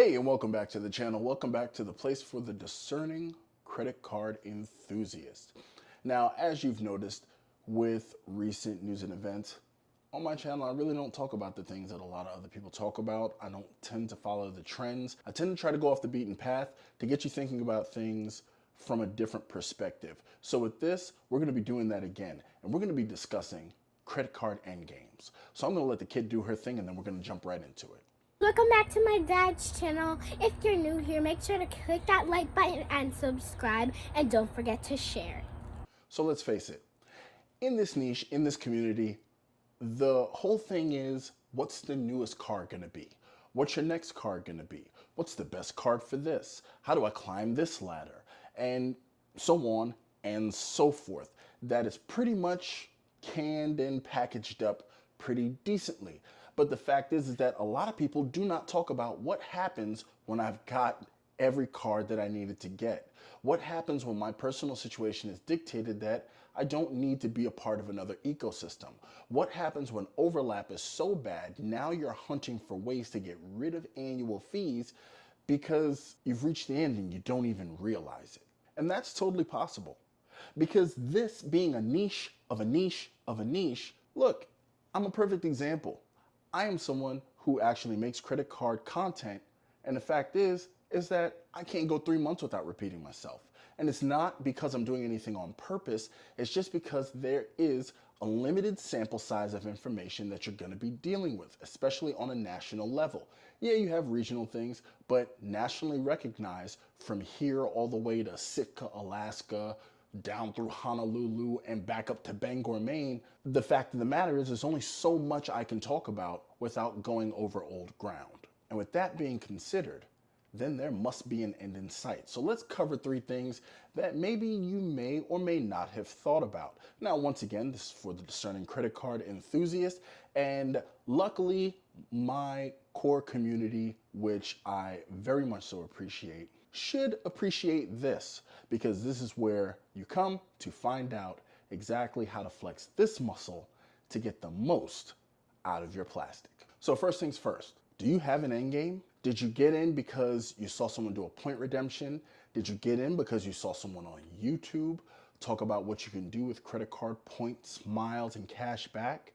Hey, and welcome back to the channel. Welcome back to the place for the discerning credit card enthusiast. Now, as you've noticed with recent news and events, on my channel, I really don't talk about the things that a lot of other people talk about. I don't tend to follow the trends. I tend to try to go off the beaten path to get you thinking about things from a different perspective. So with this, we're going to be doing that again, and we're going to be discussing credit card endgames. So I'm going to let the kid do her thing, and then we're going to jump right into it. Welcome back to my dad's channel. If you're new here, make sure to click that like button and subscribe, and don't forget to share. So let's face it, in this niche, in this community, the whole thing is, what's the newest card gonna be? What's your next card gonna be? What's the best card for this? How do I climb this ladder? And so on and so forth. That is pretty much canned and packaged up pretty decently. But the fact is that a lot of people do not talk about what happens when I've got every card that I needed to get. What happens when my personal situation is dictated that I don't need to be a part of another ecosystem? What happens when overlap is so bad, now you're hunting for ways to get rid of annual fees because you've reached the end and you don't even realize it? And that's totally possible. Because this being a niche of a niche of a niche, look, I'm a perfect example. I am someone who actually makes credit card content, and the fact is that I can't go 3 months without repeating myself. And it's not because I'm doing anything on purpose, it's just because there is a limited sample size of information that you're gonna be dealing with, especially on a national level. Yeah, you have regional things, but nationally recognized from here all the way to Sitka, Alaska, down through Honolulu and back up to Bangor, Maine, the fact of the matter is there's only so much I can talk about without going over old ground. And with that being considered, then there must be an end in sight. So let's cover 3 things that maybe you may or may not have thought about. Now, once again, this is for the discerning credit card enthusiast, and luckily my core community, which I very much so appreciate, should appreciate this, because this is where you come to find out exactly how to flex this muscle to get the most out of your plastic. So first things first, do you have an end game? Did you get in because you saw someone do a point redemption? Did you get in because you saw someone on YouTube talk about what you can do with credit card points, miles, and cash back?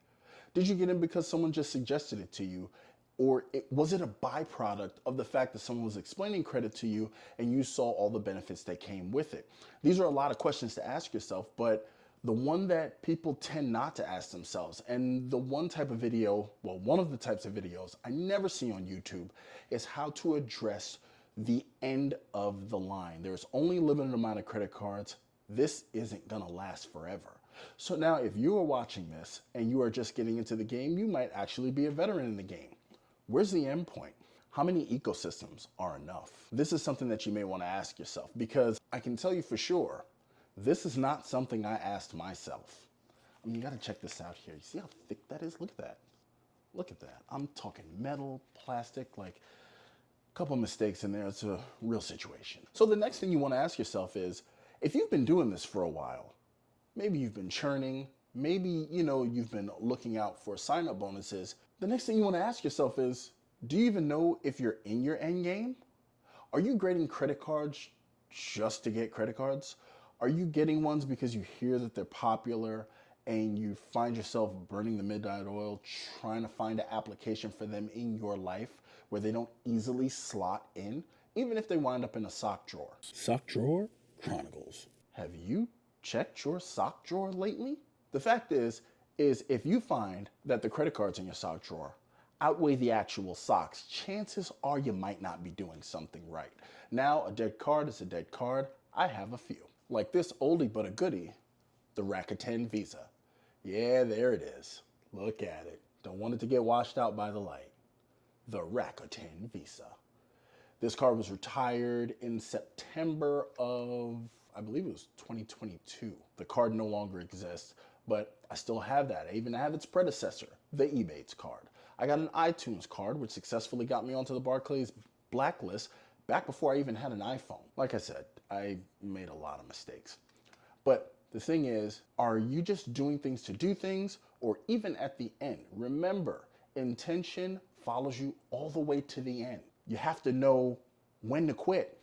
Did you get in because someone just suggested it to you? Or was it a byproduct of the fact that someone was explaining credit to you and you saw all the benefits that came with it? These are a lot of questions to ask yourself, but the one that people tend not to ask themselves, and the one type of video, well, one of the types of videos I never see on YouTube, is how to address the end of the line. There's only a limited amount of credit cards. This isn't gonna last forever. So now if you are watching this and you are just getting into the game, you might actually be a veteran in the game. Where's the end point? How many ecosystems are enough? This is something that you may want to ask yourself, because I can tell you for sure, this is not something I asked myself. I mean, you got to check this out here. You see how thick that is? Look at that. Look at that. I'm talking metal, plastic, like a couple mistakes in there. It's a real situation. So the next thing you want to ask yourself is, if you've been doing this for a while, maybe you've been churning, maybe, you've been looking out for sign-up bonuses, the next thing you want to ask yourself is, do you even know if you're in your end game? Are you grading credit cards just to get credit cards? Are you getting ones because you hear that they're popular and you find yourself burning the midnight oil trying to find an application for them in your life where they don't easily slot in, even if they wind up in a sock drawer? Sock drawer chronicles. Have you checked your sock drawer lately? The fact is if you find that the credit cards in your sock drawer outweigh the actual socks, chances are you might not be doing something right. Now, a dead card is a dead card. I have a few. Like this oldie but a goodie, the Rakuten Visa. Yeah, there it is. Look at it. Don't want it to get washed out by the light. The Rakuten Visa. This card was retired in September of, I believe it was 2022. The card no longer exists, but I still have that. I even have its predecessor, the Ebates card. I got an iTunes card, which successfully got me onto the Barclays blacklist back before I even had an iPhone. Like I said, I made a lot of mistakes. But the thing is, are you just doing things to do things, or even at the end? Remember, intention follows you all the way to the end. You have to know when to quit.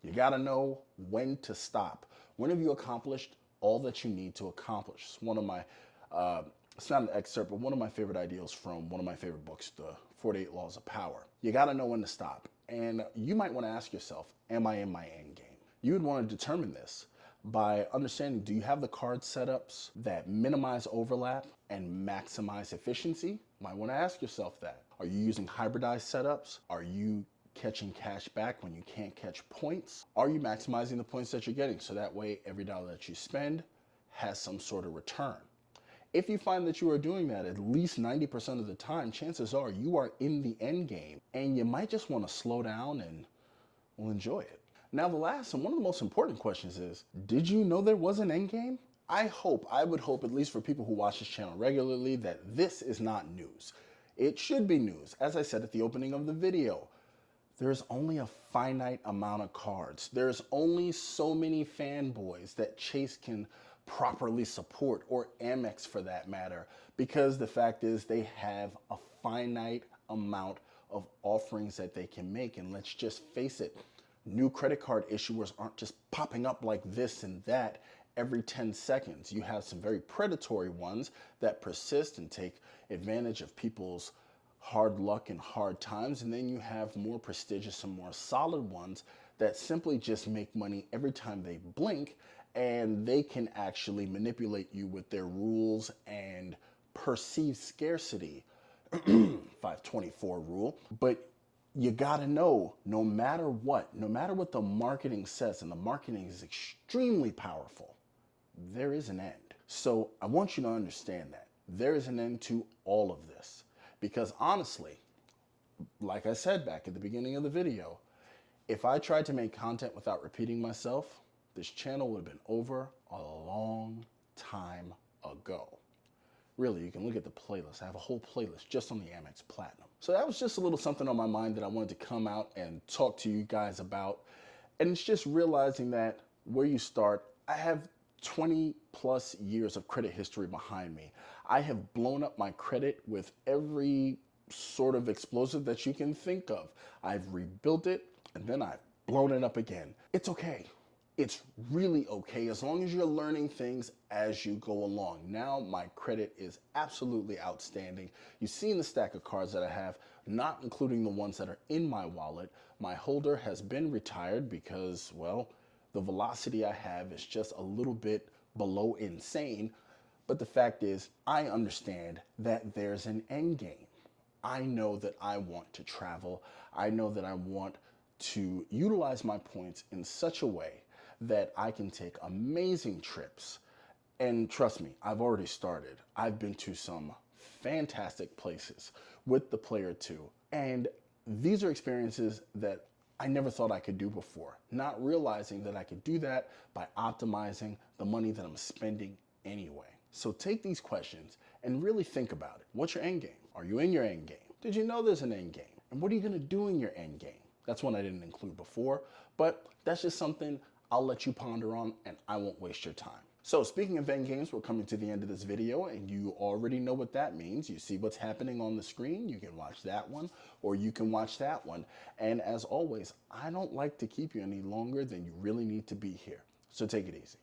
You got to know when to stop. When have you accomplished all that you need to accomplish? It's one of my, it's not an excerpt, but one of my favorite ideals from one of my favorite books, The 48 Laws of Power. You got to know when to stop. And you might want to ask yourself, am I in my end game? You would want to determine this by understanding, do you have the card setups that minimize overlap and maximize efficiency? You might want to ask yourself that. Are you using hybridized setups? Are you catching cash back when you can't catch points? Are you maximizing the points that you're getting so that way every dollar that you spend has some sort of return? If you find that you are doing that at least 90% of the time, chances are you are in the end game and you might just want to slow down and enjoy it. Now, the last and one of the most important questions is, did you know there was an end game? I would hope, at least for people who watch this channel regularly, that this is not news. It should be news. As I said at the opening of the video, there's only a finite amount of cards. There's only so many fanboys that Chase can properly support, or Amex for that matter, because the fact is they have a finite amount of offerings that they can make. And let's just face it, new credit card issuers aren't just popping up like this and that every 10 seconds. You have some very predatory ones that persist and take advantage of people's hard luck and hard times. And then you have more prestigious and more solid ones that simply just make money every time they blink, and they can actually manipulate you with their rules and perceived scarcity. 524 rule. But you gotta know, no matter what the marketing says, and the marketing is extremely powerful, there is an end. So I want you to understand that there is an end to all of this. Because honestly, like I said back at the beginning of the video, if I tried to make content without repeating myself, this channel would have been over a long time ago. Really, you can look at the playlist. I have a whole playlist just on the Amex Platinum. So that was just a little something on my mind that I wanted to come out and talk to you guys about. And it's just realizing that where you start, I have 20 plus years of credit history behind me. I have blown up my credit with every sort of explosive that you can think of. I've rebuilt it and then I've blown it up again. It's okay. It's really okay as long as you're learning things as you go along. Now my credit is absolutely outstanding. You've seen the stack of cards that I have, not including the ones that are in my wallet. My holder has been retired because, well, the velocity I have is just a little bit below insane. But the fact is, I understand that there's an end game. I know that I want to travel. I know that I want to utilize my points in such a way that I can take amazing trips. And trust me, I've already started. I've been to some fantastic places with the Player 2. And these are experiences that I never thought I could do before, not realizing that I could do that by optimizing the money that I'm spending anyway. So take these questions and really think about it. What's your end game? Are you in your end game? Did you know there's an end game? And what are you gonna do in your end game? That's one I didn't include before, but that's just something I'll let you ponder on and I won't waste your time. So speaking of end games, we're coming to the end of this video and you already know what that means. You see what's happening on the screen. You can watch that one or you can watch that one. And as always, I don't like to keep you any longer than you really need to be here. So take it easy.